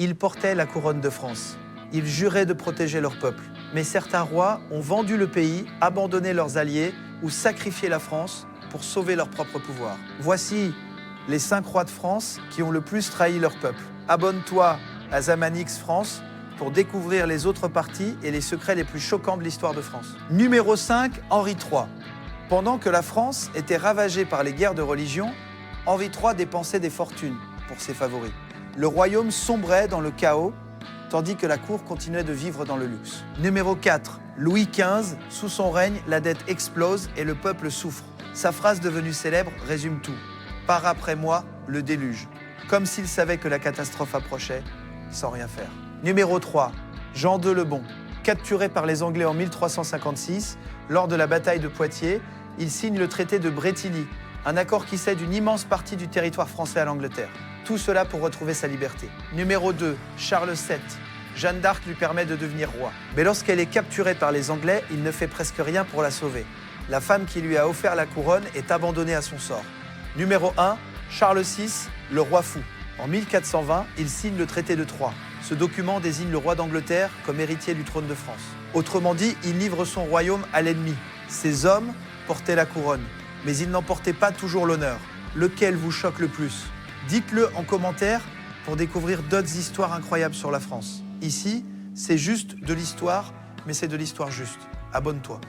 Ils portaient la couronne de France. Ils juraient de protéger leur peuple. Mais certains rois ont vendu le pays, abandonné leurs alliés ou sacrifié la France pour sauver leur propre pouvoir. Voici les 5 rois de France qui ont le plus trahi leur peuple. Abonne-toi à Zamanix France pour découvrir les autres parties et les secrets les plus choquants de l'histoire de France. Numéro 5, Henri III. Pendant que la France était ravagée par les guerres de religion, Henri III dépensait des fortunes pour ses favoris. Le royaume sombrait dans le chaos, tandis que la cour continuait de vivre dans le luxe. Numéro 4, Louis XV. Sous son règne, la dette explose et le peuple souffre. Sa phrase devenue célèbre résume tout. « Par après moi, le déluge », comme s'il savait que la catastrophe approchait, sans rien faire. Numéro 3, Jean II le Bon. Capturé par les Anglais en 1356, lors de la bataille de Poitiers, il signe le traité de Bretigny, un accord qui cède une immense partie du territoire français à l'Angleterre. Tout cela pour retrouver sa liberté. Numéro 2, Charles VII. Jeanne d'Arc lui permet de devenir roi. Mais lorsqu'elle est capturée par les Anglais, il ne fait presque rien pour la sauver. La femme qui lui a offert la couronne est abandonnée à son sort. Numéro 1, Charles VI, le roi fou. En 1420, il signe le traité de Troyes. Ce document désigne le roi d'Angleterre comme héritier du trône de France. Autrement dit, il livre son royaume à l'ennemi. Ces hommes portaient la couronne, mais ils n'en portaient pas toujours l'honneur. Lequel vous choque le plus? Dites-le en commentaire pour découvrir d'autres histoires incroyables sur la France. Ici, c'est juste de l'histoire, mais c'est de l'histoire juste. Abonne-toi.